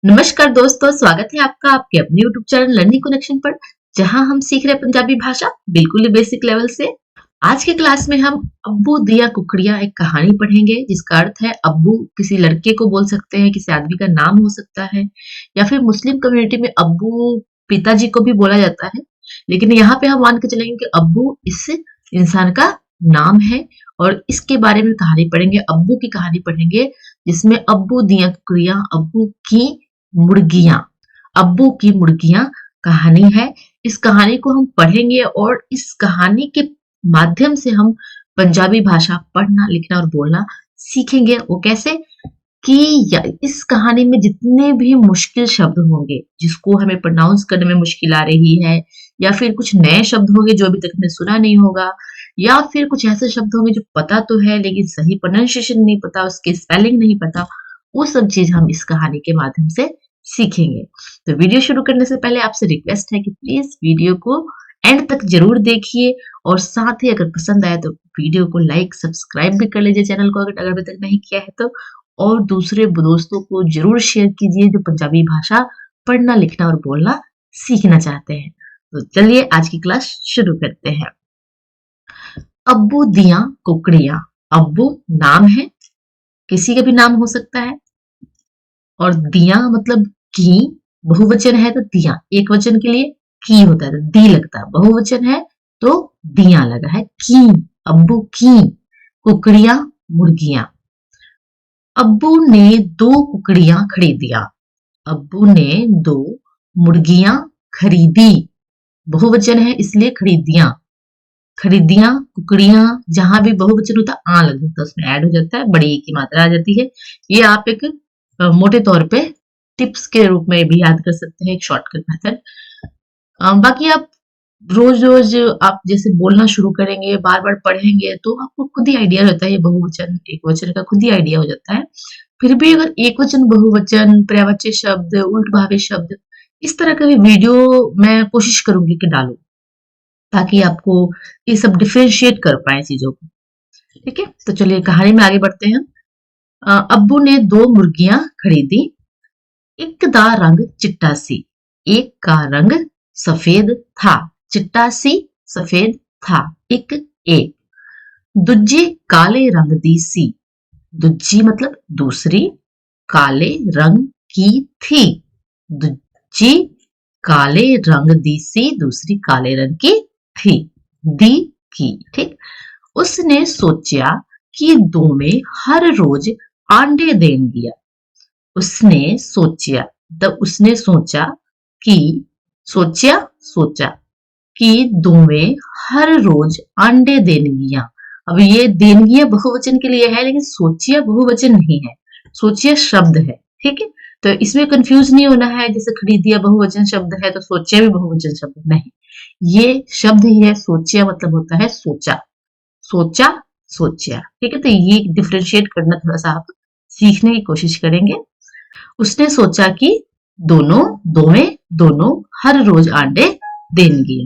नमस्कार दोस्तों, स्वागत है आपका आपके अपने YouTube चैनल लर्निंग कनेक्शन पर, जहां हम सीख रहे हैं पंजाबी भाषा बिल्कुल ही बेसिक लेवल से। आज के क्लास में हम अब्बू दिया कुकड़िया एक कहानी पढ़ेंगे, जिसका अर्थ है अब्बू किसी लड़के को बोल सकते हैं, किसी आदमी का नाम हो सकता है, या फिर मुस्लिम कम्युनिटी में अब्बू पिताजी को भी बोला जाता है। लेकिन यहाँ पे हम मान के चलेंगे कि अब्बू इस इंसान का नाम है, और इसके बारे में कहानी पढ़ेंगे, अब्बू की कहानी पढ़ेंगे, जिसमें अब्बू दिया कुकड़िया, अब्बू की मुर्गियां, अब्बू की मुर्गियां कहानी है। इस कहानी को हम पढ़ेंगे और इस कहानी के माध्यम से हम पंजाबी भाषा पढ़ना, लिखना और बोलना सीखेंगे। वो कैसे कि इस कहानी में जितने भी मुश्किल शब्द होंगे, जिसको हमें प्रोनाउंस करने में मुश्किल आ रही है, या फिर कुछ नए शब्द होंगे जो अभी तक हमने सुना नहीं होगा, या फिर कुछ ऐसे शब्द होंगे जो पता तो है लेकिन सही प्रोनाउंसिएशन नहीं पता, उसके स्पेलिंग नहीं पता, वो सब चीज हम इस कहानी के माध्यम से सीखेंगे। तो वीडियो शुरू करने से पहले आपसे रिक्वेस्ट है कि प्लीज वीडियो को एंड तक जरूर देखिए, और साथ ही अगर पसंद आए तो वीडियो को लाइक सब्सक्राइब भी कर लीजिए चैनल को, अगर अभी तक नहीं किया है तो। और दूसरे दोस्तों को जरूर शेयर कीजिए जो पंजाबी भाषा पढ़ना, लिखना और बोलना सीखना चाहते हैं। तो चलिए आज की क्लास शुरू करते हैं। अब्बू दिया कुकड़िया। अब्बू नाम है, किसी का भी नाम हो सकता है, और दिया मतलब की, बहुवचन है तो दिया, एक वचन के लिए की होता है तो दी लगता है, बहुवचन है तो दिया लगा है, की, अब्बू की कुकड़िया मुर्गियां। अब्बू ने 2 कुकड़ियां खरीदिया। अब्बू ने 2 मुर्गियां खरीदी, बहुवचन है इसलिए खरीदियां। खरीदियां, कुकड़ियां, जहां भी बहुवचन होता है आ लग जाता है, उसमें ऐड हो जाता है, बड़ी की मात्रा आ जाती है। ये आप एक मोटे तौर पे टिप्स के रूप में भी याद कर सकते हैं, एक शॉर्टकट मेथड। बाकी आप रोज रोज आप जैसे बोलना शुरू करेंगे, बार बार पढ़ेंगे, तो आपको खुद ही आइडिया रहता है, ये बहुवचन एक वचन का खुद ही आइडिया हो जाता है। फिर भी अगर एक वचन, बहुवचन, पर्यायवाची शब्द, उल्ट शब्द, इस तरह का भी वीडियो मैं कोशिश करूंगी कि डालूं, ताकि आपको ये सब डिफरेंशिएट कर पाए चीजों को। ठीक है, तो चलिए कहानी में आगे बढ़ते हैं। अब्बू ने 2 मुर्गियां खरीदी। एक दा रंग चिट्टा सी, एक का रंग सफेद था। चिट्टा सी, सफेद था, एक एक। दूजी काले रंग दी सी, दूजी मतलब दूसरी, काले रंग की थी। दूजी काले रंग दी सी, दूसरी काले रंग की थी, दी की। ठीक, उसने सोचा कि दोवें हर रोज आंडे देंगियां। उसने सोचा, तब उसने सोचा कि, सोचा सोचा कि दोवें हर रोज अंडे देनगियां। अब ये देनगियां बहुवचन के लिए है, लेकिन सोचिया बहुवचन नहीं है, सोचिया शब्द है। ठीक है, तो इसमें कंफ्यूज नहीं होना है, जैसे खरीदिया बहुवचन शब्द है तो सोचिया भी बहुवचन शब्द नहीं, ये शब्द ही है। सोचिया मतलब होता है सोचा, सोचा सोचिया। ठीक है, तो ये डिफ्रेंशिएट करना थोड़ा सा आप सीखने की कोशिश करेंगे। उसने सोचा कि दोनों हर रोज अंडे देंगे।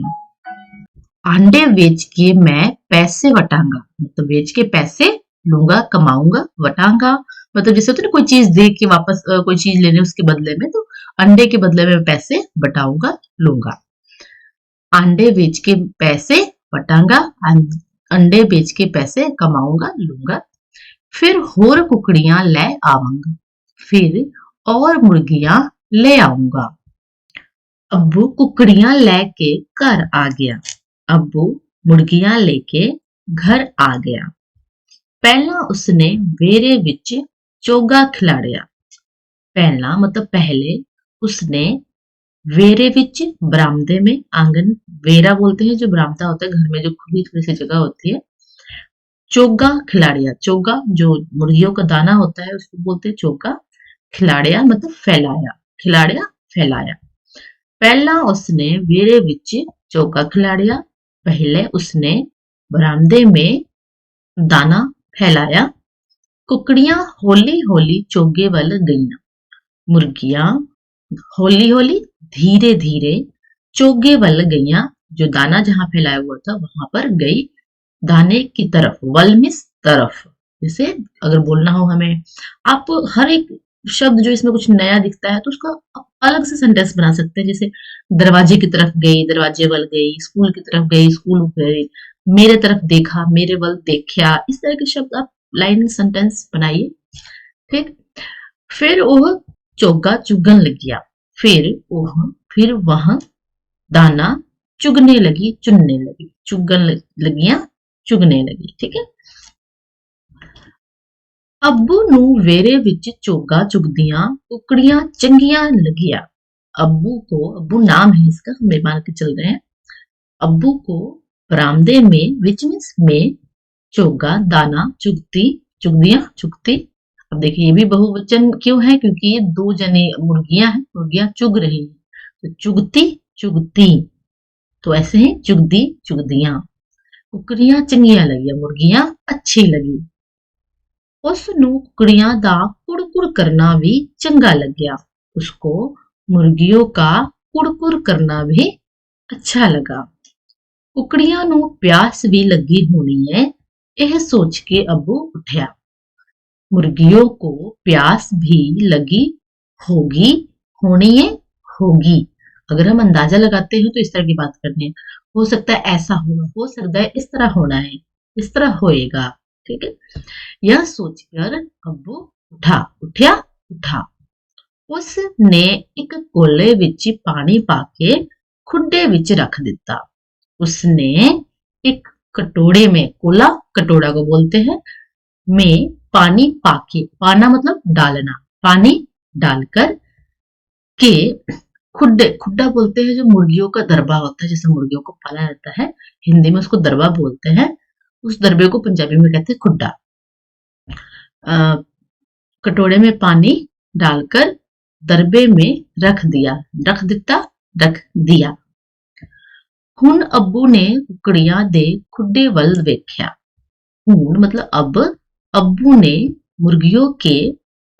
अंडे बेच के मैं पैसे वटांगा, मतलब बेच के पैसे लूंगा, कमाऊंगा। वटांगा मतलब जैसे होता है ना, कोई चीज दे के वापस कोई चीज लेने उसके बदले में, तो अंडे के बदले में पैसे बटाऊंगा, लूंगा। अंडे बेच के पैसे वटांगा, अंडे बेच के पैसे कमाऊंगा, लूंगा। फिर होर कुकड़ियां ले आवांगा, फिर और मुर्गियां ले आऊंगा। अब्बू कुकड़ियां लेके घर आ गया। अब्बू मुर्गियां लेके घर आ गया। पहला उसने वेरे विच चोगा खिलाड़िया। पहला मतलब पहले, उसने वेरे विच बरामदे में, आंगन वेरा बोलते हैं जो बरामदा होता है घर में, जो खुली थोड़ी सी जगह होती है। चोगा खिलाड़िया, चोगा जो मुर्गियों का दाना होता है उसको बोलते हैं चोगा। खिलाड़िया मतलब फैलाया, खिलाड़िया फैलाया। पहला उसने वेरे विच चौका खिलाड़िया, पहले उसने बरामदे में दाना फैलाया। कुकड़ियां होली होली चोगे वल गईयां। मुर्गियां होली होली, धीरे धीरे, चोगे वल गईयां, जो दाना जहां फैलाया हुआ था वहां पर गई, दाने की तरफ। वल मिस तरफ, जैसे अगर बोलना हो हमें, आप हर एक शब्द जो इसमें कुछ नया दिखता है तो उसका आप अलग से सेंटेंस बना सकते हैं। जैसे दरवाजे की तरफ गई, दरवाजे वल गई, स्कूल की तरफ गई, स्कूल गई, मेरे तरफ देखा, मेरे वल देखा। इस तरह के शब्द आप लाइन सेंटेंस बनाइए। ठीक। फिर वह चोगा चुगन लगिया। फिर वह फिर वह दाना चुगने लगी, चुनने लगी, चुगन लगियां, चुगने लगी। ठीक है। ਅੱਬੂ ਨੂੰ ਵੇਰੇ ਵਿੱਚ चोगा चुगदियां कुकड़ियां चंगियां लगिया। अब्बू को, अब्बू नाम है इसका, हम मान के चल रहे हैं। अब्बू को बरामदे में, विच मीन्स में, चोगा दाना चुगती, चुगदियां चुगती। अब देखिए ये भी बहुवचन क्यों है, क्योंकि ये दो जने मुर्गियां हैं, मुर्गियां चुग रही हैं, तो चुगती चुगती, तो ऐसे ही चुगदी चुगदियां। कुकड़ियां चंगियां लगी, मुर्गियां अच्छी लगी। ਉਸਨੂੰ कुकड़ियां दा कुड़-कुड़ करना भी चंगा लग्या। उसको मुर्गियों का कुड़-कुड़ करना भी अच्छा लगा। कुकड़ियां ਨੂੰ प्यास भी लगी होनी है, यह सोच के अब्बू उठा। मुर्गियों को प्यास भी लगी होगी, होनी है, होगी। अगर हम अंदाजा लगाते हैं तो इस तरह की बात करनी है। हो सकता है ऐसा होगा, हो सकता है इस तरह होना है, इस तरह होएगा। ठीक है। यह सोचकर अब्बू उठा, उठा, उठा। उसने एक कोले विच पानी पाके खुड्डे विच रख दिता। उसने एक कटोरे में, कोला कटोरा को बोलते हैं, में पानी पाके, पाना मतलब डालना, पानी डालकर के खुड्डे, खुड्डा बोलते हैं जो मुर्गियों का दरबा होता है, जैसे मुर्गियों को पाला जाता है, हिंदी में उसको दरबा बोलते हैं। उस दरबे को पंजाबी में कहते हैं खुड्डा। कटोरे में पानी डालकर दरबे में रख दिया, रख दिता, रख दिया। हुन अब्बू ने कुकड़ियां दे खुड्डे वल वेख्या। हुन मतलब अब, अब्बू ने मुर्गियों के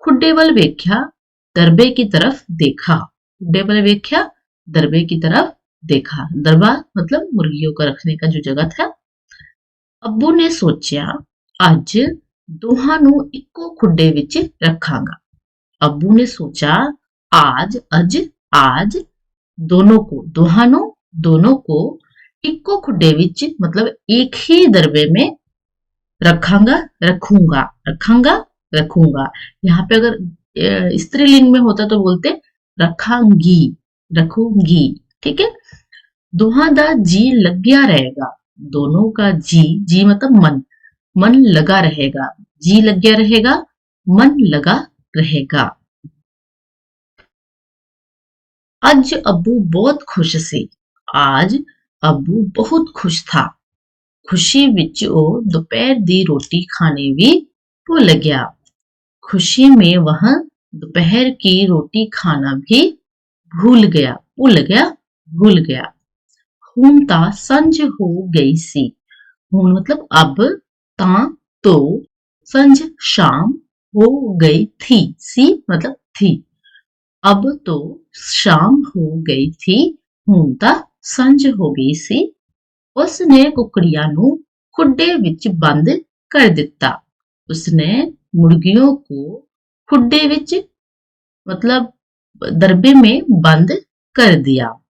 खुड्डे वल वेख्या, दरबे की तरफ देखा। खुड्डे वल वेख्या, दरबे की तरफ देखा। दरबा मतलब मुर्गियों का रखने का जो जगह था। अब्बू ने सोचा, अज दोहां नू इक्को खुड्डे विच रखांगा। अब्बू ने सोचा, आज, अज, आज दोनों को, दोहानो, दोनों को इक्को खुड्डे विच मतलब एक ही दरबे में रखांगा, रखूंगा, रखांगा, रखूंगा। यहाँ पे अगर स्त्रीलिंग में होता तो बोलते रखांगी, रखूंगी। ठीक है। दोहां दा जी लग्या रहेगा। दोनों का जी, जी मतलब मन, मन लगा रहेगा, जी लग्या रहेगा, मन लगा रहेगा। अज अब्बू बहुत खुश सी। आज अब्बू बहुत खुश था। खुशी विच ओ दोपहर दी रोटी खाने भी भूल गया। खुशी में वह दोपहर की रोटी खाना भी भूल गया, भूल गया, भूल गया। ਹੁਣ ਤਾਂ संझ हो गई सी। ਹੁਣ मतलब अब, ता तो, संझ शाम, हो गई थी, सी मतलब थी। अब तो शाम हो गई थी, ਹੁਣ ਤਾਂ संझ हो गई सी। उसने कुकड़ियां ਨੂੰ खुड्डे विच बंद कर दिता। उसने मुर्गियों को खुड्डे विच मतलब दरबे में बंद कर दिया।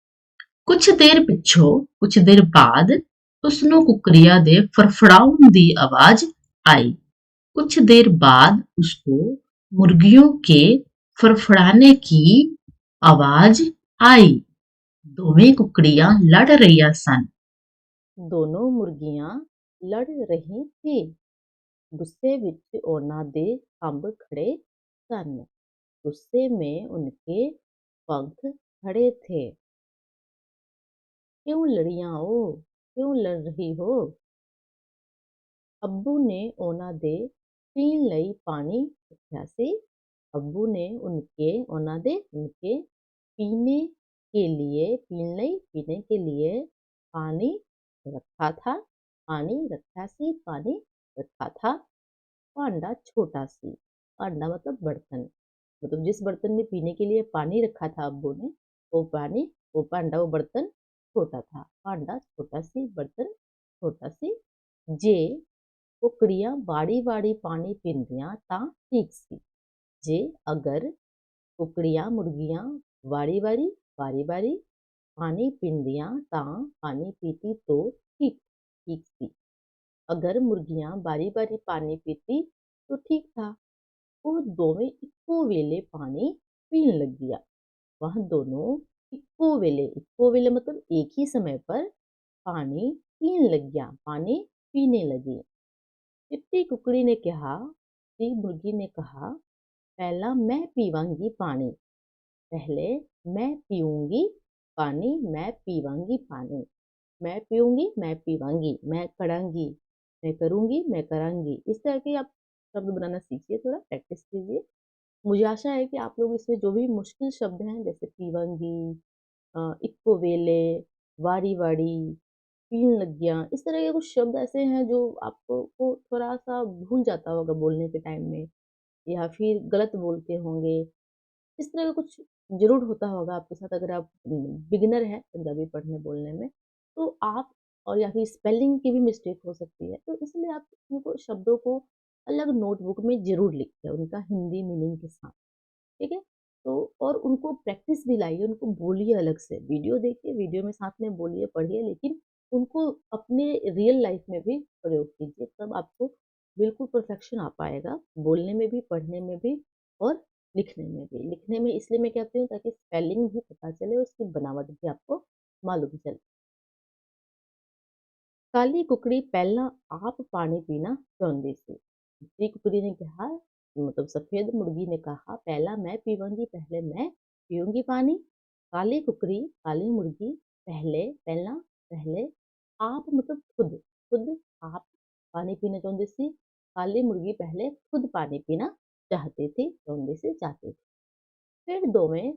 कुछ देर पिछों, कुछ देर बाद उसनों कुकड़िया दे फड़फड़ाउन दी आवाज आई। कुछ देर बाद उसको मुर्गियों के फड़फड़ाने की आवाज आई। दोवें कुकड़ियां लड़ रही सन। दोनों मुर्गियां लड़ रही थी। गुस्से विच ਉਹਨਾਂ ਦੇ खंभ खड़े सन। गुस्से में उनके पंख खड़े थे। क्यों लड़ियां हो, क्यों लड़ रही हो? ਅੱਬੂ ਨੇ ਉਹਨਾਂ ਦੇ ਪੀਣ ਲਈ ਪਾਣੀ ਰੱਖਿਆ ਸੀ। ਅੱਬੂ ने उनके पीने के लिए, पीने के लिए पानी रखा था, पानी रखा सी, पानी रखा था। भांडा छोटा सी, भांडा मतलब बर्तन, मतलब जिस बर्तन में पीने के लिए पानी रखा था अब्बू ने, वो पानी, वो भांडा, वो बर्तन छोटा था। भांडा छोटा सी, बर्तन छोटा सी। जे कुकड़ियां बाड़ी बाड़ी पानी पींदियां तां ठीक सी। जे अगर कुकड़ियां मुर्गियां वारी वारी बारी बारी पानी पींदियां तां पानी पीती तो ठीक ठीक सी। अगर मुर्गियां बारी बारी पानी पीती तो ठीक था। ਉਹ ਦੋਵੇਂ ਇੱਕੋ ਵੇਲੇ ਪਾਣੀ पीने लग गया। वह दोनों इक्को वेले मतलब एक ही समय पर पानी पीने लग गया, पानी पीने लगी। चिट्टी कुकड़ी ने कहा, चिट्टी मुर्गी ने कहा, पहला मैं पीवांगी पानी, पहले मैं पीऊंगी पानी, मैं पीवांगी पानी, मैं पीऊंगी मैं पीवांगी, मैं करांगी मैं करूंगी मैं करांगी। इस तरह के आप शब्द बनाना सीखिए, थोड़ा प्रैक्टिस कीजिए। मुझे आशा है कि आप लोग इसमें जो भी मुश्किल शब्द हैं जैसे पीवंगी, इक्को वेले, वारी वारी, पीने लग गया, इस तरह के कुछ शब्द ऐसे हैं जो आपको को थोड़ा सा भूल जाता होगा बोलने के टाइम में, या फिर गलत बोलते होंगे। इस तरह का कुछ ज़रूर होता होगा आपके साथ अगर आप बिगिनर हैं पंजाबी पढ़ने बोलने में। तो आप और या फिर स्पेलिंग की भी मिस्टेक हो सकती है, तो इसलिए आप उनको शब्दों को अलग नोटबुक में ज़रूर लिखिए उनका हिंदी मीनिंग के साथ, ठीक है? तो और उनको प्रैक्टिस भी लाइए, उनको बोलिए अलग से, वीडियो देखिए, वीडियो में साथ में बोलिए, पढ़िए, लेकिन उनको अपने रियल लाइफ में भी प्रयोग कीजिए, तब आपको बिल्कुल परफेक्शन आ पाएगा, बोलने में भी, पढ़ने में भी और लिखने में भी। लिखने में इसलिए मैं कहती हूँ ताकि स्पेलिंग भी पता चले, उसकी बनावट भी आपको मालूम चले। काली कुकड़ी पहला आप पानी पीना चाਹੁੰਦੀ ਸੀ। दूसरी कुकड़ी ने कहा, मतलब सफेद मुर्गी ने कहा, पहला मैं पीवांगी, पहले मैं पीऊंगी पानी। काली कुकड़ी, काली मुर्गी, पहले पहला पहले आप मतलब खुद खुद आप पानी पीना चाਹੁੰਦੀ ਸੀ। काली मुर्गी पहले खुद पानी पीना चाहती थी, चाहती थी। फिर दोवें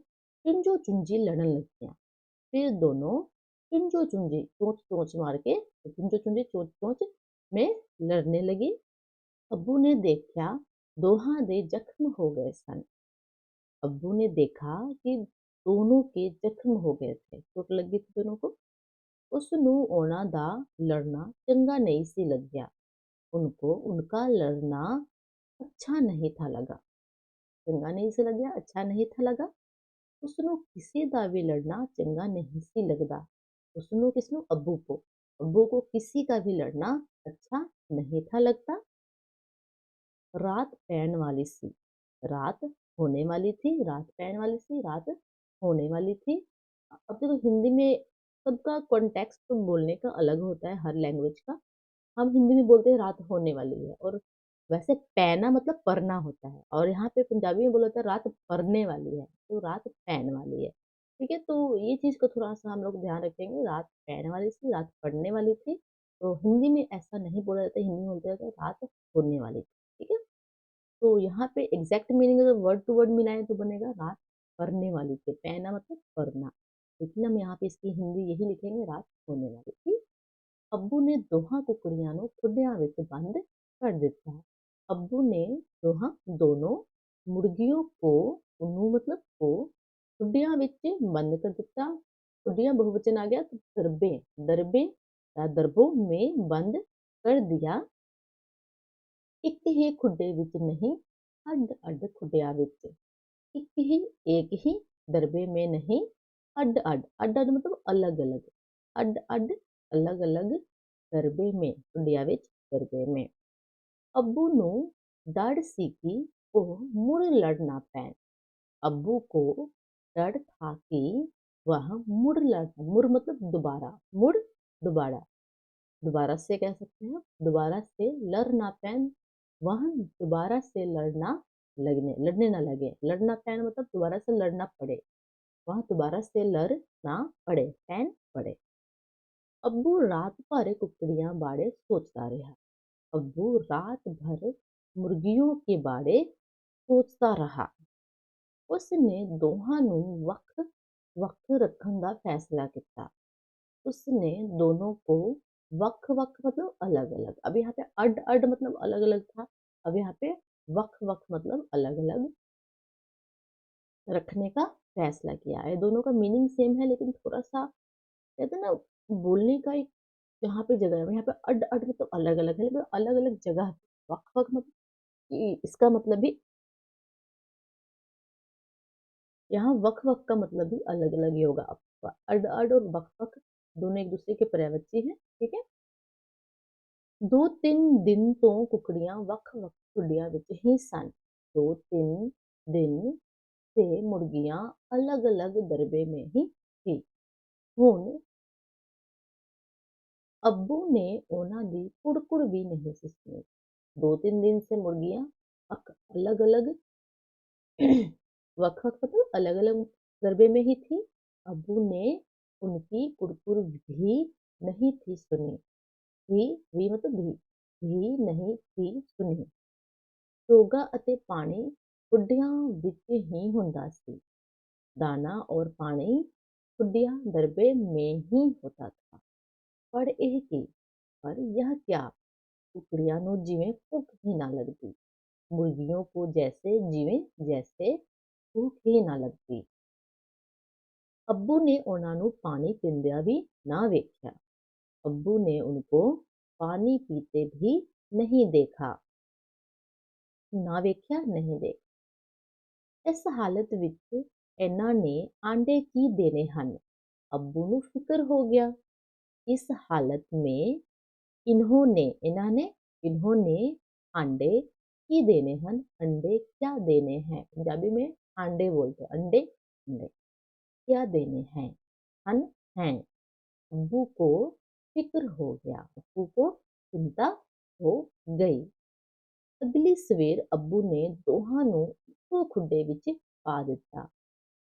चुंजो चुंजी लड़न लगियां। फिर दोनों चुंजो चुंजी चोंच चोंच मार के चुंजो चुंजी चोंच चोंच में लड़ने लगी। अब्बू ने देखा दोहां दे जख्म हो गए सन। अब्बू ने देखा कि दोनों के जख्म हो गए थे, चोट लगी थी दोनों को। उसनू ਉਹਨਾਂ ਦਾ लड़ना चंगा नहीं सी लग्या। उनको उनका लड़ना अच्छा नहीं था लगा। चंगा नहीं से लग्या, अच्छा नहीं था लगा। ਉਸਨੂੰ किसी ਦਾ भी लड़ना चंगा नहीं सी लगता। उसनू किसनू अब्बू को, अब्बू को किसी का भी लड़ना अच्छा नहीं था लगता। रात पैन वाली सी, रात होने वाली थी, रात पैन वाली सी, रात होने वाली थी। अब देखो हिंदी में सबका कॉन्टेक्स्ट बोलने का अलग होता है हर लैंग्वेज का। हम हिंदी में बोलते हैं रात होने वाली है, और वैसे पैना मतलब पढ़ना होता है, और यहाँ पे पंजाबी में बोला जाता है रात पढ़ने वाली है, तो रात पैन वाली है। ठीक है, तो ये चीज को थोड़ा सा हम लोग ध्यान रखेंगे, रात पैन वाली थी, रात पढ़ने वाली थी। तो हिंदी में ऐसा नहीं बोला जाता, हिंदी में बोलते जाता है रात होने वाली थी। ठीक है, तो यहाँ पे एग्जैक्ट मीनिंग अगर वर्ड टू वर्ड मिलाएं तो बनेगा रात पढ़ने वाली थी, पैना मतलब पढ़ना, लेकिन हम यहाँ पे इसकी हिंदी यही लिखेंगे रात होने वाली थी। ਅੱਬੂ ਨੇ ਦੋਹਾਂ ਕੁਕੜੀਆਂ ਨੂੰ ਖੁੱਡਿਆਂ ਵਿੱਚ ਬੰਦ ਕਰ ਦਿੱਤਾ। ਅੱਬੂ ने ਦੋਹਾਂ दोनों मुर्गियों को ਨੂੰ मतलब को खुड्डियां ਵਿੱਚ बंद कर ਦਿੱਤਾ। खुड्डियां बहुवचन आ गया तो दरबे दरबे या दरबों में बंद कर दिया। ਇੱਕ ਹੀ ਖੁੱਡੇ ਵਿੱਚ नहीं ਅੱਡ ਅੱਡ ਖੁੱਡਿਆਂ ਵਿੱਚ, एक ही एक ही दरबे में नहीं अड अड अड अड मतलब अलग अलग, अड अड अलग अलग दरबे में, इंडिया विच दरबे में। अब्बू ਨੂੰ डर सी कि ਉਹ मुड़ लड़ ना पैन। अब्बू को डर था कि वह मुड़ मतलब दोबारा, मुड़ दोबारा, दोबारा से कह सकते हैं, दोबारा से लड़ ना पैन, वह दोबारा से लड़ने ना लगे। लड़ना पैन मतलब दोबारा से लड़ना पड़े, वह दोबारा से लड़ ना पड़े, पैन पड़े। अब्बू रात भर कुकड़ियां बाड़े सोचता रहा। अब्बू रात भर मुर्गियों के बारे सोचता रहा। उसने दोहां ਨੂੰ ਵੱਖ ਵੱਖ ਰੱਖਣ ਦਾ फैसला किया। उसने दोनों को वक् वक् मतलब अलग अलग, अब यहाँ पे अड अड मतलब अलग अलग था, अब यहाँ पे वक् वक् मतलब अलग अलग रखने का फैसला किया है। दोनों का मीनिंग सेम है, लेकिन थोड़ा सा कहते हैं ना, बोलने का एक यहाँ पे जगह है, यहाँ पे अड अड मतलब अलग अलग है, लेकिन अलग अलग जगह। वक् वक् मतलब इसका मतलब भी यहाँ वक वक का मतलब भी अलग अलग ही होगा। अड अड और वक वक दोनों एक दूसरे के पर्यायवाची हैं, ठीक है। 2-3 दिन तो कुकड़ियां वक वक खुडिया विच ही सन। 2-3 दिन से मुर्गियां अलग अलग दरबे में ही थी। ਹੁਣ अब्बू ने ਉਹਨਾਂ ਦੀ ਕੁੜਕੁੜ भी नहीं सी सुनी। 2-3 दिन से मुर्गियां अलग अलग वक्त वक्त मतलब अलग अलग दरबे में ही थी। अब्बू ने उनकी कुड़कुड़ भी नहीं थी सुनी। भी मतलब भी नहीं थी सुनी। ਚੋਗਾ ਅਤੇ ਪਾਣੀ ਖੁੱਡੀਆਂ ਵਿੱਚ ਹੀ ਹੁੰਦਾ ਸੀ। दाना और पानी खुडिया दरबे में ही होता था। पर यह क्या, कुकड़िया ਨੂੰ ਜਿਵੇਂ ਭੁੱਖ ਹੀ ਨਾ लगती। मुर्गियों को जैसे भूख ही ना लगती। अब्बू ने ਉਹਨਾਂ ਨੂੰ पानी पींदिया भी ना वेख्या। अब्बू ने उनको पानी पीते भी नहीं देखा। ना वेख्या नहीं देखा। इस हालत विच ਇਹਨਾਂ ने आंडे की देने ਹਨ। अब्बू ਨੂੰ फिक्र हो गया। इस हालत में इन्होंने अंडे की देने हैं। अंडे क्या देने हैं, पंजाबी में अंडे बोलते हैं। अंडे अंडे क्या देने हैं, हन हैं। अब्बू को फिक्र हो गया। अब्बू को चिंता हो गई। अगली सवेर अब्बू ने दोहां ਨੂੰ ਇੱਕੋ ਖੁੱਡੇ ਵਿੱਚ ਪਾ ਦਿੱਤਾ।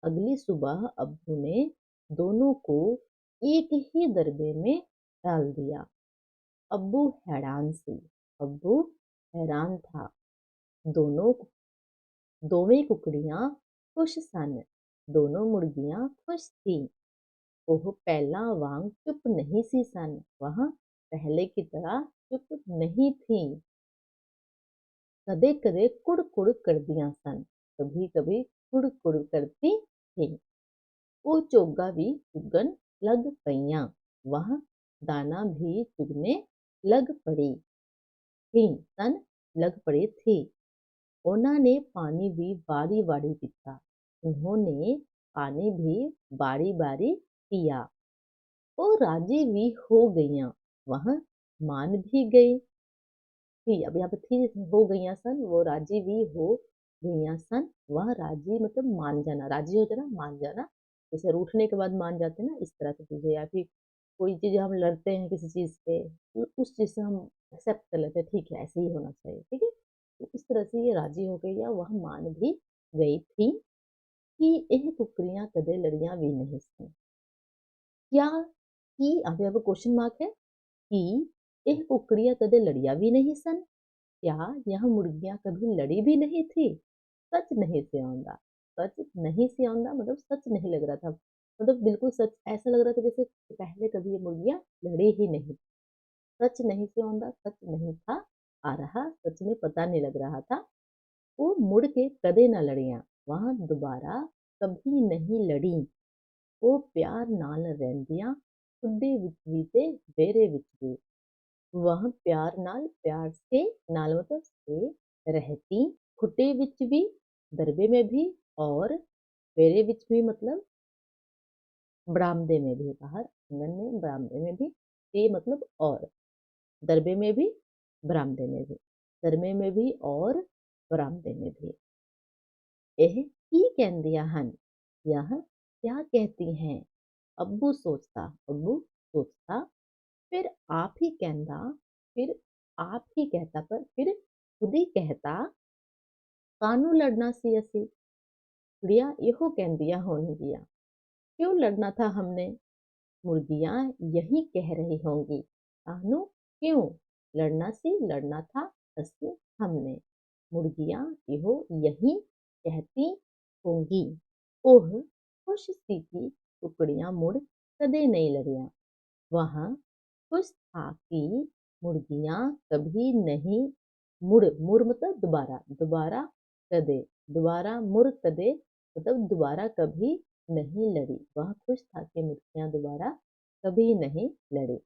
अगली सुबह अब्बू ने दोनों को एक ही दरबे में डाल दिया। अब्बू हैरान सी। अब्बू हैरान था। दोनों दोवें कुकड़ियां खुश सन। दोनों मुर्गियां खुश थी। ਉਹ ਪਹਿਲਾਂ वांग चुप नहीं सी सन। वह पहले की तरह चुप नहीं थी। कदे कदे कुड़ कुड़ करदियां सन। कभी कभी कुड़ कुड़ करती थी। वो चोगा भी चुगन लग पईयां। वह दाना भी चुगने लग पड़ी थी। ਉਹਨਾਂ ने पानी भी बारी बारी पीता। उन्होंने पानी भी बारी बारी पिया। वो राजी भी हो गईयां। वह मान भी गई थी। अब यहाँ पे थी हो गईयां सन, वो राजी भी हो गईयां सन। वह राजी मतलब मान जाना, राजी हो जाना, मान जाना। जैसे रूठने के बाद मान जाते हैं ना, इस तरह की चीजें। या फिर कोई चीज हम लड़ते हैं किसी चीज पे, उस चीज से हम एक्सेप्ट कर लेते हैं, ठीक है ऐसे ही होना चाहिए, ठीक है। तो इस तरह से ये राजी हो गई या वह मान भी गई थी कि यह कुकड़ियां कदे लड़ियां भी नहीं सन। क्या कि अब यहाँ पे क्वेश्चन मार्क है कि यह कुकड़ियां कदे लड़िया भी नहीं सन। क्या यह मुर्गियां कभी लड़ी भी नहीं थी। सच नहीं से आंदा। सच नहीं से आंदा मतलब सच नहीं लग रहा था, मतलब बिल्कुल सच ऐसा लग रहा था जैसे पहले कभी ये मुर्गियां लड़ी ही नहीं। सच नहीं से आंदा, सच नहीं था आ रहा, सच में पता नहीं लग रहा था। वो मुड़ के कदे ना लड़ियां। वहां दोबारा कभी नहीं लड़ी। वो प्यार नाल रहंदियां खुडे विच भी ते डेरे विच भी। वह प्यार से नाल मतलब से रहती खुटे विच भी, दरबे में भी, और डेरे विच भी मतलब बरामदे में भी, बाहर आंगन में बरामदे में भी। ते मतलब और, दरबे में भी बरामदे में भी, दरबे में भी और बरामदे में भी। यह की कहंदियां हन, यह क्या कहती हैं। अब्बू सोचता, फिर आप ही कहता, फिर आप ही कहता, पर फिर खुद ही कहता, कानू लड़ना सी असी। कुड़ियां यो कहंदियां होनगियां, क्यों लड़ना था हमने। मुर्गियां यही कह रही होंगी, कानू क्यों लड़ना सी, लड़ना था असी हमने। मुर्गियां यो यही कहती होंगी। ओह खुश सी कि कुकड़ियां मुड़ कदे नहीं लड़ियां। वह खुश था कि मुर्गियां कभी नहीं मुड़ मतलब दोबारा, मुड़ कदे मतलब दोबारा कभी नहीं लड़ी। वह खुश था कि मुर्गियां दोबारा कभी नहीं लड़ी।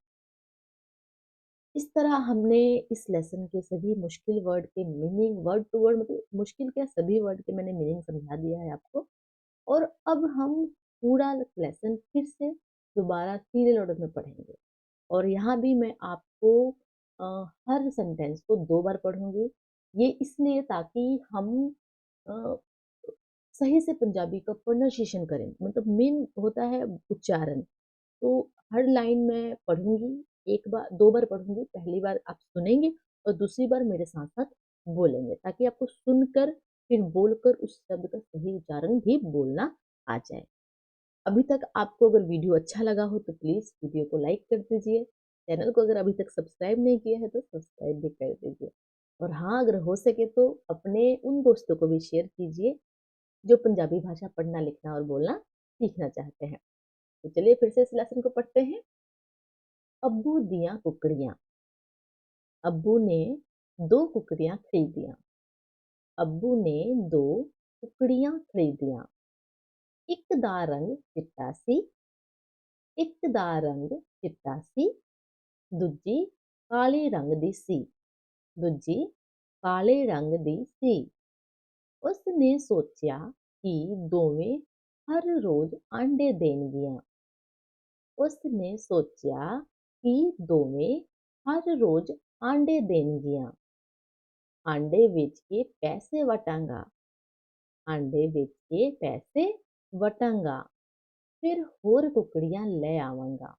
इस तरह हमने इस लेसन के सभी मुश्किल वर्ड के मीनिंग, वर्ड टू वर्ड मतलब मुश्किल क्या सभी वर्ड के मैंने मीनिंग समझा दिया है आपको। और अब हम पूरा लेसन फिर से दोबारा सीरियल ऑर्डर में पढ़ेंगे। और यहाँ भी मैं आपको हर सेंटेंस को 2 बार पढ़ूँगी। ये इसलिए ताकि हम अ, सही से पंजाबी का प्रोनाउंसिएशन करें। मतलब मेन होता है उच्चारण। तो हर लाइन मैं पढ़ूँगी, 1 बार 2 बार पढ़ूँगी। पहली बार आप सुनेंगे और दूसरी बार मेरे साथ-साथ बोलेंगे, ताकि आपको सुनकर फिर बोलकर उस शब्द का सही उच्चारण भी बोलना आ जाए। अभी तक आपको अगर वीडियो अच्छा लगा हो तो प्लीज़ वीडियो को लाइक कर दीजिए। चैनल को अगर अभी तक सब्सक्राइब नहीं किया है तो सब्सक्राइब भी कर दीजिए। और हाँ, अगर हो सके तो अपने उन दोस्तों को भी शेयर कीजिए जो पंजाबी भाषा पढ़ना, लिखना और बोलना सीखना चाहते हैं। तो चलिए फिर से इस लेसन को पढ़ते हैं। अब्बू दियाँ कुकड़ियाँ। अब्बू ने 2 कुकड़ियाँ खरीदियाँ। अब्बू ने 2 कुकड़ियाँ खरीदियाँ। ਇੱਕ ਦਾ ਰੰਗ ਚਿੱਟਾ ਸੀ, ਇੱਕ ਦਾ ਰੰਗ ਚਿੱਟਾ ਸੀ, ਦੂਜੀ ਕਾਲੇ ਰੰਗ ਦੀ ਸੀ। ਦੂਜੀ ਕਾਲੇ ਰੰਗ ਦੀ ਸੀ। ਉਸ ਨੇ ਸੋਚਿਆ ਕਿ ਦੋਵੇਂ ਹਰ ਰੋਜ਼ ਆਂਡੇ ਦੇਣਗੀਆਂ। ਉਸ ਨੇ ਸੋਚਿਆ ਕਿ ਦੋਵੇਂ ਹਰ ਰੋਜ਼ ਆਂਡੇ ਦੇਣਗੀਆਂ। ਆਂਡੇ ਵੇਚ ਕੇ ਪੈਸੇ ਵਟਾਂਗਾ। ਆਂਡੇ ਵੇਚ ਕੇ ਪੈਸੇ ਵਟਾਂਗਾ। ਫਿਰ ਹੋਰ ਕੁਕੜੀਆਂ ਲੈ ਆਵਾਂਗਾ।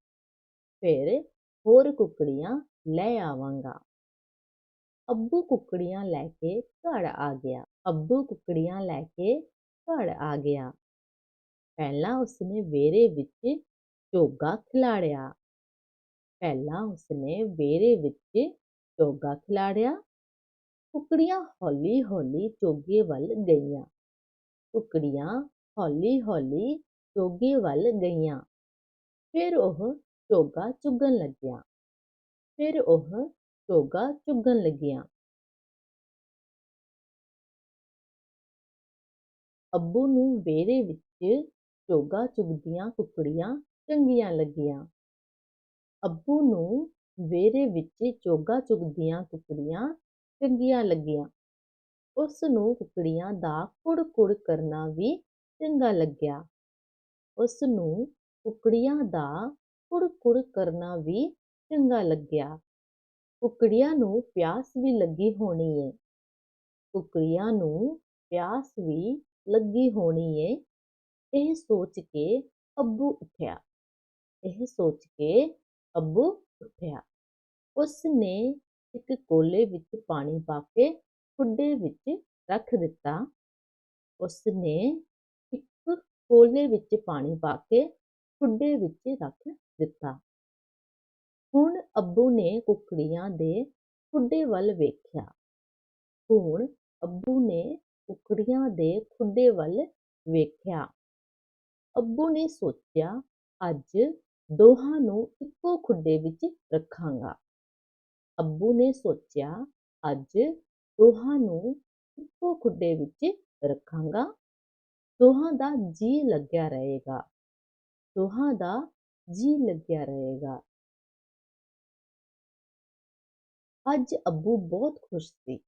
ਫਿਰ ਹੋਰ ਕੁਕੜੀਆਂ ਲੈ ਆਵਾਂਗਾ। ਅੱਬੂ ਕੁਕੜੀਆਂ ਲੈ ਕੇ ਘਰ ਆ ਗਿਆ। ਅੱਬੂ ਕੁਕੜੀਆਂ ਲੈ ਕੇ ਘਰ ਆ ਗਿਆ। ਪਹਿਲਾਂ ਉਸਨੇ ਵਿਹੜੇ ਵਿੱਚ ਚੋਗਾ ਖਿਲਾਰਿਆ। ਪਹਿਲਾਂ ਉਸਨੇ ਵਿਹੜੇ ਵਿੱਚ ਚੋਗਾ ਖਿਲਾਰਿਆ। ਕੁਕੜੀਆਂ ਹੌਲੀ ਹੌਲੀ ਚੋਗੇ ਵੱਲ ਗਈਆਂ। ਕੁਕੜੀਆਂ ਹੌਲੀ ਹੌਲੀ ਚੋਗੇ ਵੱਲ ਗਈਆਂ। ਫਿਰ ਉਹ ਚੋਗਾ ਚੁਗਣ ਲੱਗੀਆਂ। ਫਿਰ ਉਹ ਚੋਗਾ ਚੁਗਣ ਲੱਗੀਆਂ। ਅੱਬੂ ਨੂੰ ਵਿਹੜੇ ਵਿੱਚ ਚੋਗਾ ਚੁਗਦੀਆਂ ਕੁਕੜੀਆਂ ਚੰਗੀਆਂ ਲੱਗੀਆਂ। ਅੱਬੂ ਨੂੰ ਵਿਹੜੇ ਵਿੱਚ ਚੋਗਾ ਚੁਗਦੀਆਂ ਕੁਕੜੀਆਂ ਚੰਗੀਆਂ ਲੱਗੀਆਂ। ਉਸ ਨੂੰ ਕੁਕੜੀਆਂ ਦਾ ਕੁੜ-ਕੁੜ ਕਰਨਾ ਵੀ ਚੰਗਾ ਲੱਗਿਆ। ਉਸ ਨੂੰ ਕੁਕੜੀਆਂ ਦਾ ਕੁੜ-ਕੁੜ ਕਰਨਾ ਵੀ ਚੰਗਾ ਲੱਗਿਆ। ਕੁਕੜੀਆਂ ਨੂੰ ਪਿਆਸ ਵੀ ਲੱਗੀ ਹੋਣੀ ਏ। ਕੁਕੜੀਆਂ ਨੂੰ ਪਿਆਸ ਵੀ ਲੱਗੀ ਹੋਣੀ ਏ। ਇਹ ਸੋਚ ਕੇ ਅੱਬੂ ਉੱਠਿਆ। ਇਹ ਸੋਚ ਕੇ ਅੱਬੂ ਉੱਠਿਆ। ਉਸ ਨੇ ਇੱਕ ਕੋਲੇ ਵਿੱਚ ਪਾਣੀ ਪਾ ਕੇ ਖੁੱਡੇ ਵਿੱਚ ਰੱਖ ਦਿੱਤਾ। ਉਸ ਨੇ ਇੱਕ ਕੋਲੇ ਵਿੱਚ ਪਾਣੀ ਪਾ ਕੇ ਖੁੱਡੇ ਵਿੱਚ ਰੱਖ ਦਿੱਤਾ। ਹੁਣ ਅੱਬੂ ਨੇ ਕੁਕੜੀਆਂ ਦੇ ਖੁੱਡੇ ਵੱਲ ਵੇਖਿਆ। ਹੁਣ ਅੱਬੂ ਨੇ ਕੁਕੜੀਆਂ ਦੇ ਖੁੱਡੇ ਵੱਲ ਵੇਖਿਆ। ਅੱਬੂ ਨੇ ਸੋਚਿਆ, ਅੱਜ ਦੋਹਾਂ ਨੂੰ ਇੱਕੋ ਖੁੱਡੇ ਵਿੱਚ ਰੱਖਾਂਗਾ। ਅੱਬੂ ਨੇ ਸੋਚਿਆ, ਅੱਜ ਦੋਹਾਂ ਨੂੰ ਇੱਕੋ ਖੁੱਡੇ ਵਿੱਚ ਰੱਖਾਂਗਾ। ਦੋਹਾਂ ਦਾ ਜੀ ਲੱਗਿਆ ਰਹੇਗਾ। ਦੋਹਾਂ ਦਾ ਜੀ ਲੱਗਿਆ ਰਹੇਗਾ। ਅੱਜ ਅੱਬੂ ਬਹੁਤ ਖੁਸ਼ ਸੀ।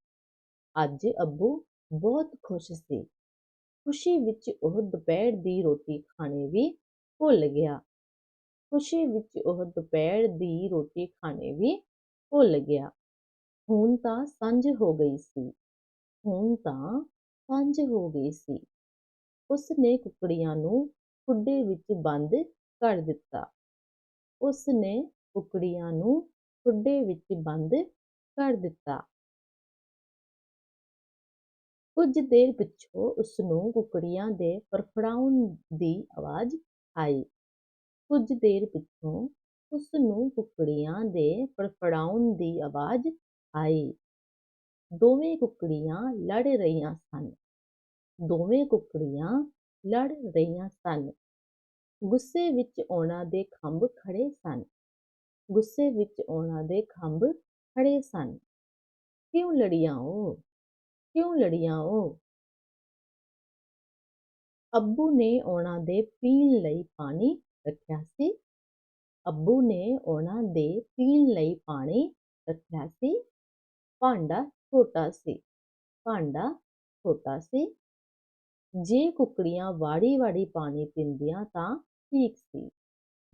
ਅੱਜ ਅੱਬੂ ਬਹੁਤ ਖੁਸ਼ ਸੀ। ਖੁਸ਼ੀ ਵਿੱਚ ਉਹ ਦੁਪਹਿਰ ਦੀ ਰੋਟੀ ਖਾਣੀ ਵੀ ਭੁੱਲ ਗਿਆ। ਖੁਸ਼ੀ ਵਿੱਚ ਉਹ ਦੁਪਹਿਰ ਦੀ ਰੋਟੀ ਖਾਣੀ ਵੀ ਭੁੱਲ ਗਿਆ। ਹੁਣ ਤਾਂ ਸਾਂਝ ਹੋ ਗਈ ਸੀ। ਹੁਣ ਤਾਂ ਸਾਂਝ ਹੋ ਗਈ ਸੀ। ਉਸ ਨੇ ਕੁਕੜੀਆਂ ਨੂੰ ਖੁੱਡੇ ਵਿੱਚ ਬੰਦ ਕਰ ਦਿੱਤਾ। ਉਸ ਨੇ ਕੁਕੜੀਆਂ ਨੂੰ ਖੁੱਡੇ ਵਿੱਚ ਬੰਦ ਕਰ ਦਿੱਤਾ। ਕੁਝ ਦੇਰ ਪਿੱਛੋਂ ਉਸ ਨੂੰ ਕੁਕੜੀਆਂ ਦੇ ਫੜਫੜਾਉਣ ਦੀ ਆਵਾਜ਼ ਆਈ। ਕੁਝ ਦੇਰ ਪਿੱਛੋਂ ਉਸ ਨੂੰ ਕੁਕੜੀਆਂ ਦੇ ਫੜਫੜਾਉਣ ਦੀ ਆਵਾਜ਼ ਆਈ। ਦੋਵੇਂ ਕੁਕੜੀਆਂ ਲੜ ਰਹੀਆਂ ਸਨ। ਦੋਵੇਂ ਕੁਕੜੀਆਂ ਲੜ ਰਹੀਆਂ ਸਨ। ਗੁੱਸੇ ਵਿੱਚ ਉਹਨਾਂ ਦੇ ਖੰਭ ਖੜ੍ਹੇ ਸਨ। ਗੁੱਸੇ ਵਿੱਚ ਉਹਨਾਂ ਦੇ ਖੰਭ ਖੜ੍ਹੇ ਸਨ। ਕਿਉਂ ਲੜੀਆਂ ਓ? ਕਿਉਂ ਲੜੀਆਂ ਓ? ਅੱਬੂ ਨੇ ਉਹਨਾਂ ਦੇ ਪੀਣ ਲਈ ਪਾਣੀ ਰੱਖਿਆ ਸੀ। ਅੱਬੂ ਨੇ ਉਹਨਾਂ ਦੇ ਪੀਣ ਲਈ ਪਾਣੀ ਰੱਖਿਆ ਸੀ। ਭਾਂਡਾ ਛੋਟਾ ਸੀ। ਭਾਂਡਾ ਛੋਟਾ ਸੀ। ਜੇ ਕੁਕੜੀਆਂ ਵਾੜੀ-ਵਾੜੀ ਪਾਣੀ ਪੀਂਦੀਆਂ ਤਾਂ ਠੀਕ ਸੀ।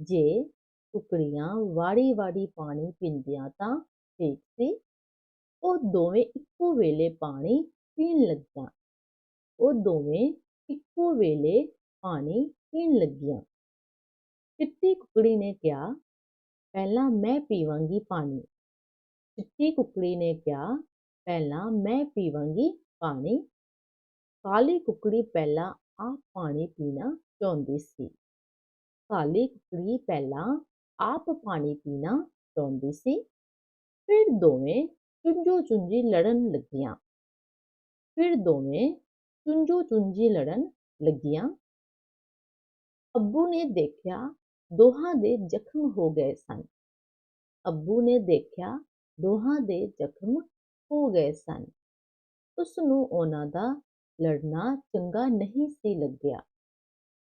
ਜੇ ਕੁਕੜੀਆਂ ਵਾੜੀ-ਵਾੜੀ ਪਾਣੀ ਪੀਂਦੀਆਂ ਤਾਂ ਠੀਕ ਸੀ। ਉਹ ਦੋਵੇਂ ਇੱਕੋ ਵੇਲੇ ਪਾਣੀ ਪੀਣ ਲੱਗੀਆਂ। ਉਹ ਦੋਵੇਂ ਇੱਕੋ ਵੇਲੇ ਪਾਣੀ ਪੀਣ ਲੱਗੀਆਂ। ਚਿੱਟੀ ਕੁਕੜੀ ਨੇ ਕਿਹਾ, ਪਹਿਲਾਂ ਮੈਂ ਪੀਵਾਂਗੀ ਪਾਣੀ। ਚਿੱਟੀ ਕੁਕੜੀ ਨੇ ਕਿਹਾ, ਪਹਿਲਾਂ ਮੈਂ ਪੀਵਾਂਗੀ ਪਾਣੀ। ਕਾਲੀ ਕੁਕੜੀ ਪਹਿਲਾਂ ਆਪ ਪਾਣੀ ਪੀਣਾ ਚਾਹੁੰਦੀ ਸੀ। ਕਾਲੀ ਕੁਕੜੀ ਪਹਿਲਾਂ ਆਪ ਪਾਣੀ ਪੀਣਾ ਚਾਹੁੰਦੀ ਸੀ। ਫਿਰ ਦੋਵੇਂ ਚੁੰਝੋ-ਚੁੰਝੀ ਲੜਨ ਲੱਗੀਆਂ। ਫਿਰ ਦੋਵੇਂ ਚੁੰਝੋ-ਚੁੰਝੀ ਲੜਨ ਲੱਗੀਆਂ। ਅੱਬੂ ਨੇ ਦੇਖਿਆ ਦੋਹਾਂ ਦੇ ਜ਼ਖਮ ਹੋ ਗਏ ਸਨ। ਅੱਬੂ ਨੇ ਦੇਖਿਆ ਦੋਹਾਂ ਦੇ ਜ਼ਖਮ ਹੋ ਗਏ ਸਨ। ਉਸ ਨੂੰ ਉਹਨਾਂ ਦਾ ਲੜਨਾ ਚੰਗਾ ਨਹੀਂ ਸੀ ਲੱਗਿਆ।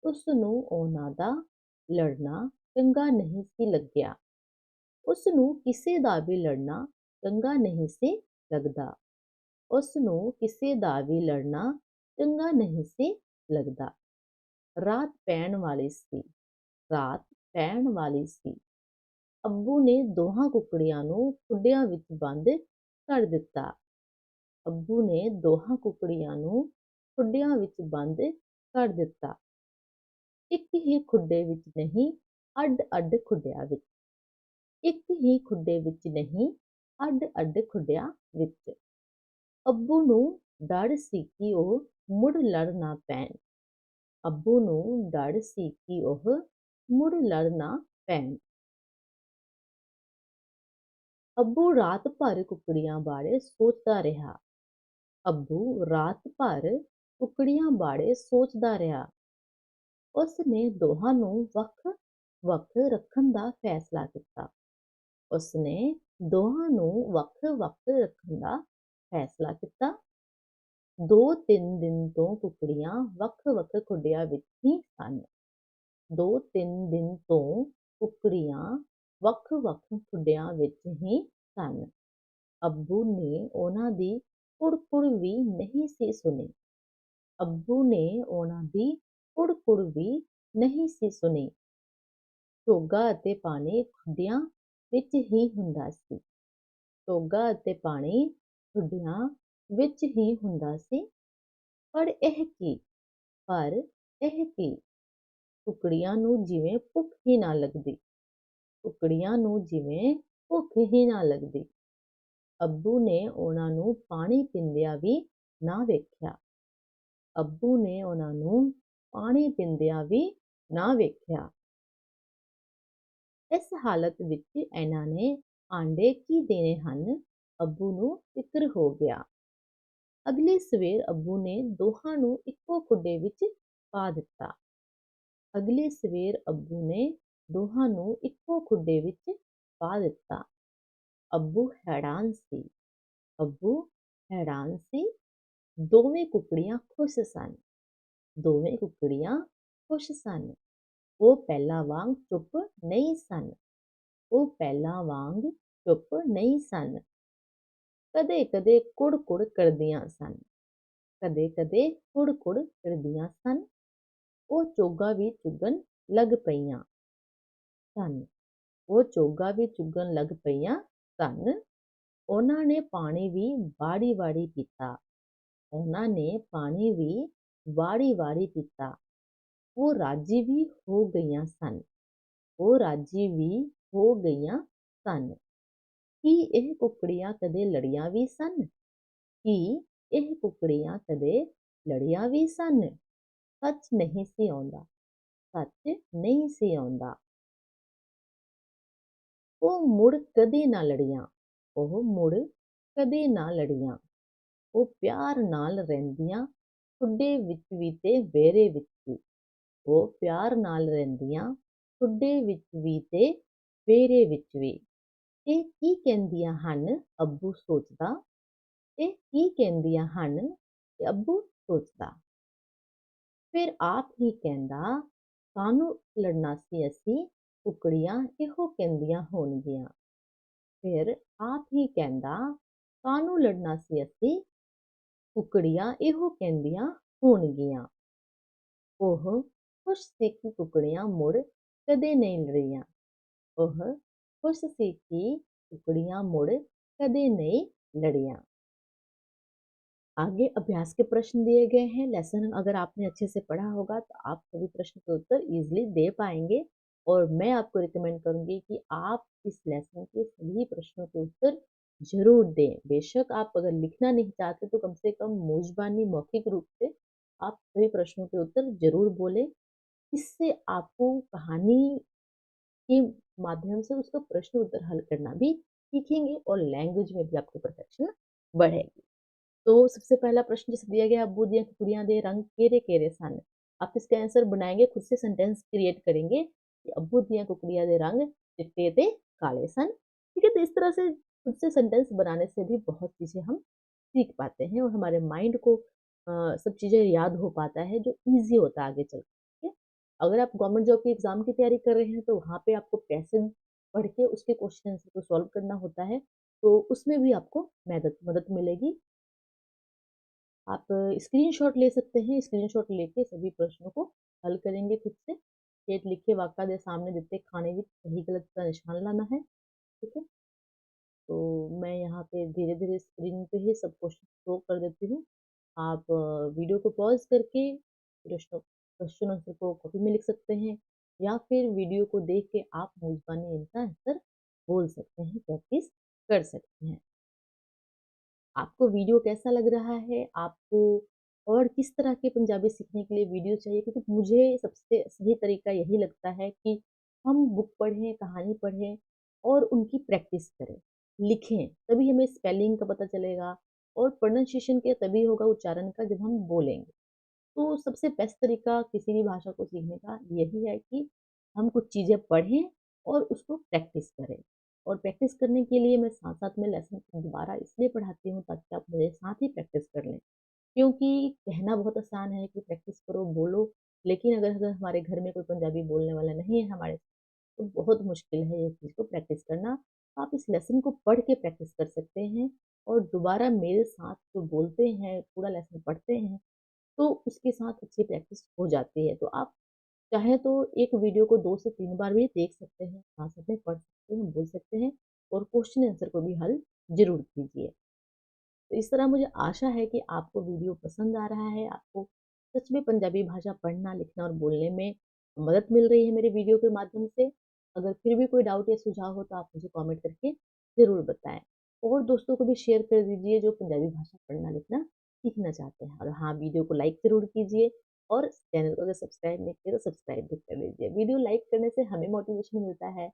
ਉਸ ਨੂੰ ਉਹਨਾਂ ਦਾ ਲੜਨਾ ਚੰਗਾ ਨਹੀਂ ਸੀ ਲੱਗਿਆ। ਉਸ ਨੂੰ ਕਿਸੇ ਦਾ ਵੀ ਲੜਨਾ ਚੰਗਾ ਨਹੀਂ ਸੀ ਲੱਗਦਾ। ਉਸ ਨੂੰ ਕਿਸੇ ਦਾ ਵੀ ਲੜਨਾ ਚੰਗਾ ਨਹੀਂ ਸੀ ਲੱਗਦਾ। ਰਾਤ ਪੈਣ ਵਾਲੀ ਸੀ। ਰਾਤ ਪੈਣ ਵਾਲੀ ਸੀ। ਅੱਬੂ ਨੇ ਦੋਹਾਂ ਕੁਕੜੀਆਂ ਨੂੰ ਖੁੱਡਿਆਂ ਵਿੱਚ ਬੰਦ ਕਰ ਦਿੱਤਾ। ਅੱਬੂ ਨੇ ਦੋਹਾਂ ਕੁਕੜੀਆਂ ਨੂੰ ਖੁੱਡਿਆਂ ਵਿੱਚ ਬੰਦ ਕਰ ਦਿੱਤਾ। ਇੱਕ ਹੀ ਖੁੱਡੇ ਵਿੱਚ ਨਹੀਂ, ਅੱਡ-ਅੱਡ ਖੁੱਡਿਆਂ ਵਿੱਚ। ਇੱਕ ਹੀ ਖੁੱਡੇ ਵਿੱਚ ਨਹੀਂ, ਅੱਡ-ਅੱਡ ਖੁੱਡਿਆਂ ਵਿੱਚ। ਅੱਬੂ ਨੂੰ ਡਰ ਸੀ ਕਿ ਉਹ ਮੁੜ ਲੜ ਨਾ ਪੈਣ। ਅੱਬੂ ਨੂੰ ਡਰ ਸੀ ਕਿ ਉਹ ਮੁੜ ਲੜ ਨਾ ਪੈਣ। ਅੱਬੂ ਰਾਤ ਭਰ ਕੁਕੜੀਆਂ ਬਾਰੇ ਸੋਚਦਾ ਰਿਹਾ। ਅੱਬੂ ਰਾਤ ਭਰ ਕੁਕੜੀਆਂ ਬਾਰੇ ਸੋਚਦਾ ਰਿਹਾ। ਉਸ ਨੇ ਦੋਹਾਂ ਨੂੰ ਵੱਖ-ਵੱਖ ਰੱਖਣ ਦਾ ਫੈਸਲਾ ਕੀਤਾ। ਉਸ ਨੇ ਦੋਹਾਂ ਨੂੰ ਵੱਖ-ਵੱਖ ਰੱਖਣ ਦਾ ਫੈਸਲਾ ਕੀਤਾ। 2-3 ਦਿਨ ਤੋਂ ਕੁਕੜੀਆਂ ਵੱਖ-ਵੱਖ ਖੁੱਡਿਆਂ ਵਿੱਚ ਹੀ ਸਨ। 2-3 ਦਿਨ ਤੋਂ ਕੁਕੜੀਆਂ ਵੱਖ-ਵੱਖ ਖੁੱਡਿਆਂ ਵਿੱਚ ਹੀ ਸਨ। ਅੱਬੂ ਨੇ ਉਹਨਾਂ ਦੀ ਕੁੜ-ਕੁੜ ਵੀ ਨਹੀਂ ਸੀ ਸੁਣੀ। ਅੱਬੂ ਨੇ ਉਹਨਾਂ ਦੀ ਕੁੜ-ਕੁੜ ਵੀ ਨਹੀਂ ਸੀ ਸੁਣੀ। ਚੋਗਾ ਅਤੇ ਪਾਣੀ ਖੁੱਡਿਆਂ ਵਿੱਚ ਹੀ ਹੁੰਦਾ ਸੀ। ਚੋਗਾ ਅਤੇ ਪਾਣੀ ਖੁੱਡਿਆਂ ਵਿੱਚ ਹੀ ਹੁੰਦਾ ਸੀ। ਪਰ ਇਹ ਕੀ ਕੁਕੜੀਆਂ ਨੂੰ ਜਿਵੇਂ ਭੁੱਖ ਹੀ ਨਾ ਲੱਗਦੀ। ਕੁਕੜੀਆਂ ਨੂੰ ਜਿਵੇਂ ਭੁੱਖ ਹੀ ਨਾ ਲੱਗਦੀ। ਅੱਬੂ ਨੇ ਉਹਨਾਂ ਨੂੰ ਪਾਣੀ ਪੀਂਦਿਆਂ ਵੀ ਨਾ ਵੇਖਿਆ। ਅੱਬੂ ਨੇ ਉਹਨਾਂ ਨੂੰ ਪਾਣੀ ਪੀਂਦਿਆਂ ਵੀ ਨਾ ਵੇਖਿਆ। ਇਸ ਹਾਲਤ ਵਿੱਚ ਇਹਨਾਂ ਨੇ ਆਂਡੇ ਕੀ ਦੇਣੇ ਹਨ? ਅੱਬੂ ਨੂੰ ਫਿਕਰ ਹੋ ਗਿਆ। ਅਗਲੀ ਸਵੇਰ ਅੱਬੂ ਨੇ ਦੋਹਾਂ ਨੂੰ ਇੱਕੋ ਖੁੱਡੇ ਵਿੱਚ ਪਾ ਦਿੱਤਾ। ਅਗਲੀ ਸਵੇਰ ਅੱਬੂ ਨੇ ਦੋਹਾਂ ਨੂੰ ਇੱਕੋ ਖੁੱਡੇ ਵਿੱਚ ਪਾ ਦਿੱਤਾ। ਅੱਬੂ ਹੈਰਾਨ ਸੀ। ਅੱਬੂ ਹੈਰਾਨ ਸੀ। ਦੋਵੇਂ ਕੁਕੜੀਆਂ ਖੁਸ਼ ਸਨ। ਦੋਵੇਂ ਕੁਕੜੀਆਂ ਖੁਸ਼ ਸਨ। ਉਹ ਪਹਿਲਾਂ ਵਾਂਗ ਚੁੱਪ ਨਹੀਂ ਸਨ। ਉਹ ਪਹਿਲਾਂ ਵਾਂਗ ਚੁੱਪ ਨਹੀਂ ਸਨ। ਕਦੇ-ਕਦੇ ਕੁੜ-ਕੁੜ ਕਰਦੀਆਂ ਸਨ। ਕਦੇ-ਕਦੇ ਕੁੜ-ਕੁੜ ਕਰਦੀਆਂ ਸਨ। ਉਹ ਚੋਗਾ ਵੀ ਚੁਗਣ ਲੱਗ ਪਈਆਂ ਸਨ। ਉਹ ਚੋਗਾ ਵੀ ਚੁਗਣ ਲੱਗ ਪਈਆਂ ਸਨ। ਉਹਨਾਂ ਨੇ ਪਾਣੀ ਵੀ ਵਾੜੀ-ਵਾੜੀ ਪੀਤਾ। ਉਹਨਾਂ ਨੇ ਪਾਣੀ ਵੀ ਵਾੜੀ-ਵਾੜੀ ਪੀਤਾ। ਉਹ ਰਾਜੀ ਵੀ ਹੋ ਗਈਆਂ ਸਨ। ਉਹ ਰਾਜੀ ਵੀ ਹੋ ਗਈਆਂ ਸਨ। ਕੀ ਇਹ ਕੁਕੜੀਆਂ ਕਦੇ ਲੜੀਆਂ ਵੀ ਸਨ? ਕੀ ਇਹ ਕੁਕੜੀਆਂ ਕਦੇ ਲੜੀਆਂ ਵੀ ਸਨ? ਸੱਚ ਨਹੀਂ ਸੀ ਆਉਂਦਾ। ਸੱਚ ਨਹੀਂ ਸੀ ਆਉਂਦਾ। ਉਹ ਮੁੜ ਕਦੇ ਨਾ ਲੜੀਆਂ। ਉਹ ਮੁੜ ਕਦੇ ਨਾ ਲੜੀਆਂ। ਉਹ ਪਿਆਰ ਨਾਲ ਰਹਿੰਦੀਆਂ, ਖੁੱਡੇ ਵਿੱਚ ਵੀ ਤੇ ਵਿਹੜੇ ਵਿੱਚ ਵੀ। ਉਹ ਪਿਆਰ ਨਾਲ ਰਹਿੰਦੀਆਂ, ਖੁੱਡੇ ਵਿੱਚ ਵੀ ਤੇ ਵਿਹੜੇ ਵਿੱਚ ਵੀ। ਇਹ ਕੀ ਕਹਿੰਦੀਆਂ ਹਨ? ਅੱਬੂ ਸੋਚਦਾ। ਇਹ ਕੀ ਕਹਿੰਦੀਆਂ ਹਨ? ਅੱਬੂ ਸੋਚਦਾ। ਫਿਰ ਆਪ ਹੀ ਕਹਿੰਦਾ, ਕਾਹਨੂੰ ਲੜਨਾ ਸੀ ਅਸੀਂ? ਕੁਕੜੀਆਂ ਇਹੋ ਕਹਿੰਦੀਆਂ ਹੋਣਗੀਆਂ। ਫਿਰ ਆਪ ਹੀ ਕਹਿੰਦਾ, ਕਾਹਨੂੰ ਲੜਨਾ ਸੀ ਅਸੀਂ? ਕੁਕੜੀਆਂ ਇਹੋ ਕਹਿੰਦੀਆਂ ਹੋਣਗੀਆਂ। ओह खुश सी की कुकड़ियां मुड़ कदे नहीं लड़ियां। ओह खुश सी की कुकड़ियां मुड़ कदे नहीं लड़ियां। आगे अभ्यास के प्रश्न दिए गए हैं। लेसन अगर आपने अच्छे से पढ़ा होगा तो आप सभी प्रश्न के उत्तर इजीली दे पाएंगे। और मैं आपको रिकमेंड करूंगी कि आप इस लेसन के सभी प्रश्नों के उत्तर जरूर दें। बेशक आप अगर लिखना नहीं चाहते तो कम से कम मूजबानी मौखिक रूप से आप सभी प्रश्नों के उत्तर जरूर बोलें। इससे आपको कहानी के माध्यम से उसका प्रश्न उत्तर हल करना भी सीखेंगे और लैंग्वेज में भी आपकी परफेक्शन बढ़ेगी। तो सबसे पहला प्रश्न जैसे दिया गया, अब्बू दियां कुकड़ियां दे रंग केरे केरे सन। आप इसका आंसर बनाएंगे, खुद से सेंटेंस क्रिएट करेंगे कि अब्बू दियां कुकड़ियां दे रंग चिट्टे ते काले सन। ठीक है, तो इस तरह से खुद से सेंटेंस बनाने से भी बहुत चीजें हम सीख पाते हैं और हमारे माइंड को सब चीजें याद हो पाता है जो इजी होता है आगे चल के। ठीक है, अगर आप गवर्नमेंट जॉब की एग्जाम की तैयारी कर रहे हैं तो वहां पे आपको पैसेज पढ़ के उसके क्वेश्चन आंसर को सॉल्व करना होता है, तो उसमें भी आपको मदद मदद मिलेगी। आप स्क्रीनशॉट ले सकते हैं, स्क्रीनशॉट लेके सभी प्रश्नों को हल करेंगे खुद से। हेठ लिखे वाक्य दे सामने देते खाने विच सही गलत का निशान लाना है। ठीक है, तो मैं यहाँ पे धीरे धीरे स्क्रीन पे ही सब क्वेश्चन शो कर देती हूँ। आप वीडियो को पॉज करके प्रश्नों क्वेश्चन आंसर को कॉपी में लिख सकते हैं या फिर वीडियो को देख के आप मुंजबानी इनका आंसर बोल सकते हैं, प्रैक्टिस कर सकते हैं। आपको वीडियो कैसा लग रहा है? आपको और किस तरह के पंजाबी सीखने के लिए वीडियो चाहिए? क्योंकि मुझे सबसे सही तरीका यही लगता है कि हम बुक पढ़ें, कहानी पढ़ें और उनकी प्रैक्टिस करें, लिखें, तभी हमें स्पेलिंग का पता चलेगा और प्रोनाउंसिएशन के तभी होगा उच्चारण का जब हम बोलेंगे। तो सबसे बेस्ट तरीका किसी भी भाषा को सीखने का यही है कि हम कुछ चीज़ें पढ़ें और उसको प्रैक्टिस करें। और प्रैक्टिस करने के लिए मैं साथ साथ में लेसन दोबारा इसलिए पढ़ाती हूँ ताकि आप मेरे साथ ही प्रैक्टिस कर लें। क्योंकि कहना बहुत आसान है कि प्रैक्टिस करो, बोलो, लेकिन अगर अगर हमारे घर में कोई पंजाबी बोलने वाला नहीं है हमारे, तो बहुत मुश्किल है ये चीज़ को प्रैक्टिस करना। आप इस लेसन को पढ़ के प्रैक्टिस कर सकते हैं और दोबारा मेरे साथ जो बोलते हैं, पूरा लेसन पढ़ते हैं, तो उसके साथ अच्छी प्रैक्टिस हो जाती है। तो आप चाहे तो एक वीडियो को 2 से 3 बार भी देख सकते हैं, साथ में पढ़ सकते हैं, बोल सकते हैं और क्वेश्चन आंसर को भी हल ज़रूर कीजिए। तो इस तरह मुझे आशा है कि आपको वीडियो पसंद आ रहा है, आपको सच में पंजाबी भाषा पढ़ना, लिखना और बोलने में मदद मिल रही है मेरे वीडियो के माध्यम से। अगर फिर भी कोई डाउट या सुझाव हो तो आप मुझे कमेंट करके ज़रूर बताएँ और दोस्तों को भी शेयर कर दीजिए जो पंजाबी भाषा पढ़ना, लिखना सीखना चाहते हैं। और हाँ, वीडियो को लाइक ज़रूर कीजिए और चैनल को अगर सब्सक्राइब नहीं किया तो सब्सक्राइब भी कर लीजिए। वीडियो लाइक करने से हमें मोटिवेशन मिलता है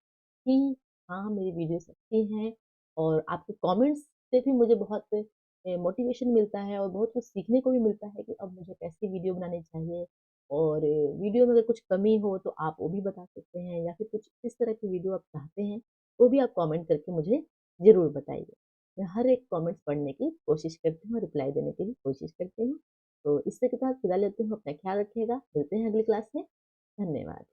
कि हाँ, मेरी वीडियोस अच्छी हैं और आपके कमेंट्स से भी मुझे बहुत मोटिवेशन मिलता है और बहुत कुछ सीखने को भी मिलता है कि अब मुझे कैसी वीडियो बनानी चाहिए। और वीडियो में अगर कुछ कमी हो तो आप वो भी बता सकते हैं या फिर कुछ इस तरह की वीडियो आप चाहते हैं वो भी आप कमेंट करके मुझे ज़रूर बताइए। मैं हर एक कमेंट्स पढ़ने की कोशिश करती हूँ, रिप्लाई देने की भी कोशिश करती हूँ। तो इससे के साथ विदा लेती हूँ, अपना ख्याल रखिएगा, मिलते हैं अगली क्लास में। धन्यवाद।